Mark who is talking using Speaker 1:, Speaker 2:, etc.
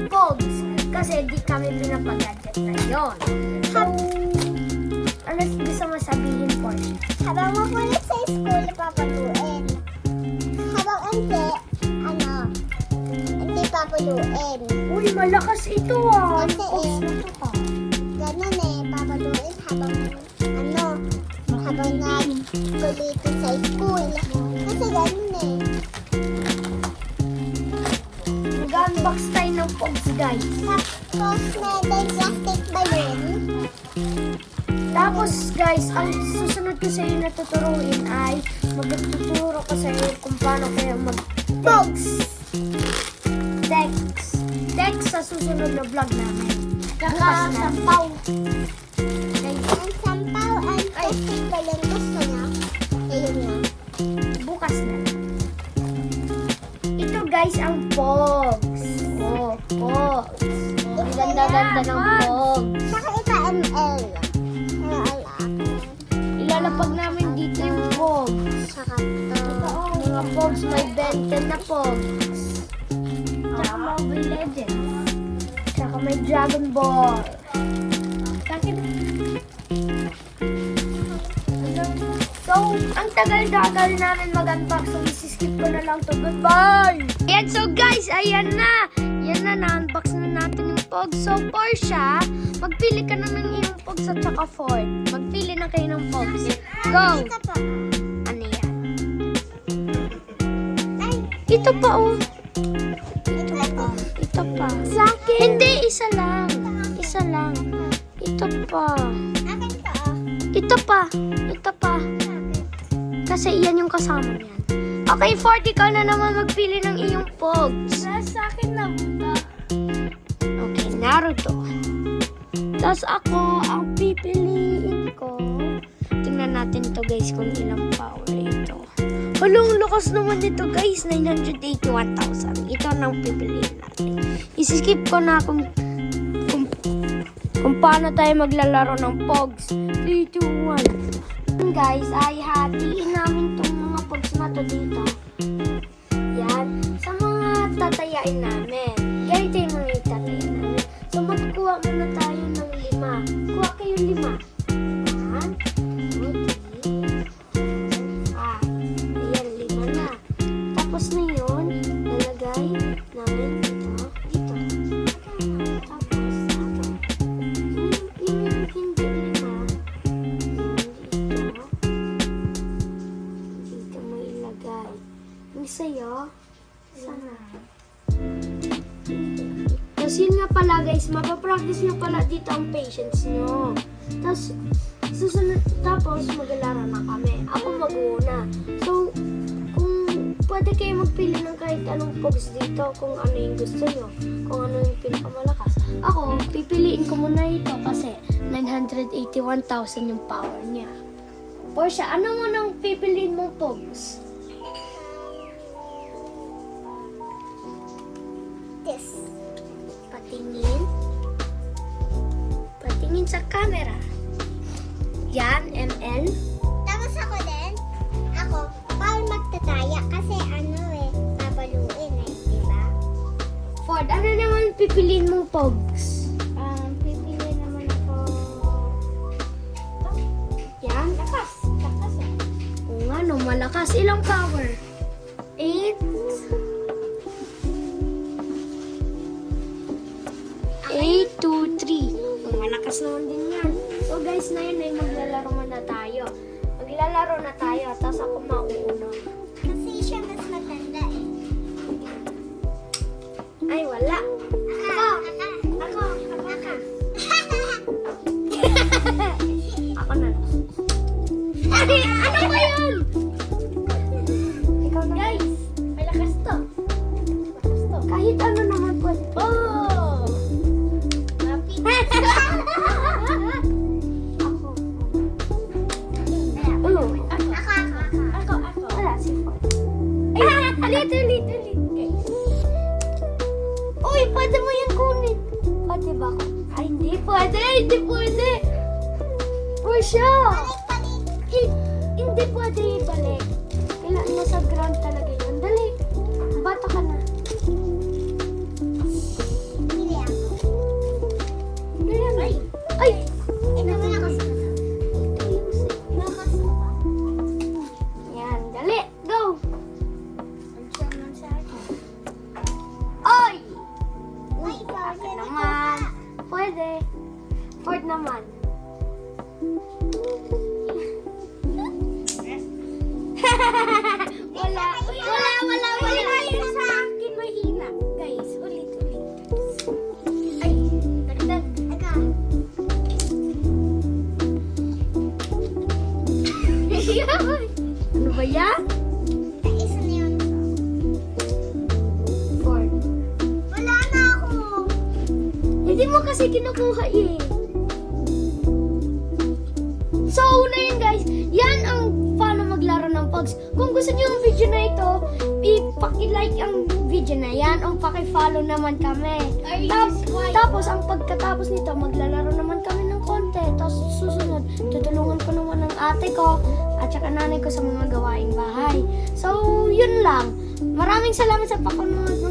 Speaker 1: Pogs. Kasi di kami pinapagadget na yun. Ano gusto mo sabihin, Porsche?
Speaker 2: Habang makulit sa school, papaluin. Habang hindi papaluin.
Speaker 1: Uy, malakas ito ah.
Speaker 2: Kasi
Speaker 1: Pogs na to ka.
Speaker 2: ganun papaluin habang nagkulit sa school. Kasi ganun
Speaker 1: Nag-unbox tayo ng Pogs, guys.
Speaker 2: Tapos may plastic balloon.
Speaker 1: Tapos, guys, ang susunod ko sa inyo na tuturuin ay magtuturo ko sa inyo kung paano kayo
Speaker 2: Pogs.
Speaker 1: Text sa susunod na vlog namin.
Speaker 2: Saka
Speaker 1: Bukas na.
Speaker 2: sampaw.
Speaker 1: Guys,
Speaker 2: Ang sampaw and plastic balloon gusto niya. Ayun na.
Speaker 1: bukas na. Ito, guys, ang Pogs. Oh, Pogs. Ang ganda-ganda ng Pogs.
Speaker 2: Saka ito ML.
Speaker 1: Ilalapag namin dito yung Pogs.
Speaker 2: Saka ito.
Speaker 1: Mga Pogs, may benten na Pogs. Tsaka Mobile Legends. Tsaka may Dragon Ball. So, ang tagal-tagal namin mag-unbox. So, isi-skip ko na lang to. Goodbye! Ayan, so guys, ayan na. Yan na, na-unbox na natin yung Pogs. So, Portia, magpili ka na ng iyong Pogs at saka Ford. Magpili na kayo ng Pogs. Go!
Speaker 2: Ito pa.
Speaker 1: Ano yan?
Speaker 2: Ay,
Speaker 1: Ito pa, oh.
Speaker 2: ito pa.
Speaker 1: Ito pa.
Speaker 2: Sa akin.
Speaker 1: Hindi, isa lang. Isa lang. Ito pa.
Speaker 2: Akin to.
Speaker 1: Ito pa. Ito pa. Kasi iyan yung kasama niyan. Okay, Ford, ikaw na naman magpili ng iyong Pogs.
Speaker 2: Sa akin na ba?
Speaker 1: Okay, Naruto. Tapos ako, ang pipiliin ko. Tingnan natin to guys kung ilang power ito. Halong lakas naman nito guys. 981,000. Ito ang pipiliin natin. Isiskip ko na kung paano tayo maglalaro ng Pogs. 3, 2, 1. Guys, ay hatiin namin itong mga Pogs na to dito. Yan. Sa mga tatayain namin. Ganito yung mga tatayain namin. So, magkuha muna tayo ng 5. Kuha kayo 5. 1, 2, 3, 4, 5. Ayan, 5 na. Tapos na yun, lalagay namin dito. Tapos, yung hindi 5. Dito mo ilagay. Yung sa'yo, sana. Tapos yun nga pala guys, mapapractice nyo pala dito ang patience nyo. Tapos, tapos mag-alaro na kami. Ako mag-uuna. So, kung pwede kayo magpili ng kahit anong Pogs dito, kung ano yung gusto nyo, kung ano yung pinakamalakas. Ako, pipiliin ko muna ito kasi 981,000 yung power niya. Portia, ano mo nang pipiliin mong Pogs?
Speaker 2: This.
Speaker 1: Patingin. Patingin sa camera. Yan, ML.
Speaker 2: Tapos ako din. Ako, bawal magtataya kasi papaluin diba?
Speaker 1: Ford, ano naman pipiliin mong Pogs?
Speaker 2: Pipili naman ako.
Speaker 1: Yan.
Speaker 2: Lakas
Speaker 1: Oo nga, no, malakas. Ilang power? 8. 8, 2, 3. Malakas naman din yan. So guys, na yun ay maglalaro na tayo. Maglalaro na tayo, tapos ako mauuna.
Speaker 2: Kasi siya mas matanda
Speaker 1: Ay, wala.
Speaker 2: Ako.
Speaker 1: Ako na. Ay, ano ba yun? Ikaw na.
Speaker 2: Guys, malakas to.
Speaker 1: Kahit ano naman pwede.
Speaker 2: Oh! Happy.
Speaker 1: Ako. Wala, si Ford. Ay, ulit. Uy, pwede mo yan kunin. Pwede ba ako? Ay, hindi pwede. Portia! Hindi pwede ibalik. Kailangan nasa ground talaga yun. Dali, bata ka na. Ay!
Speaker 2: Ito malakas na. Malakas na ba?
Speaker 1: Yan, dali, go!
Speaker 2: Ang siya man sa akin.
Speaker 1: Ay!
Speaker 2: Ay,
Speaker 1: Akin
Speaker 2: bakit
Speaker 1: naman. Pwede. Fourth naman. wala. Wala sa akin mahina. Guys, ulit. Ay, dagdag.
Speaker 2: Eka.
Speaker 1: Ano ba yan?
Speaker 2: Isa na yun.
Speaker 1: Fourth.
Speaker 2: Wala na ako.
Speaker 1: Hindi mo kasi kinukuha eh. So, una yun guys. Yan ang paano maglaro ng Pogs. Kung gusto niyo yung video na ito, ipaki-like ang video na yan. O paki-follow naman kami. Tapos, ang pagkatapos nito, maglalaro naman kami ng konti. Tapos, susunod, tutulungan ko naman ng ate ko at saka nanay ko sa mga gawaing bahay. So, yun lang. Maraming salamat sa pakunood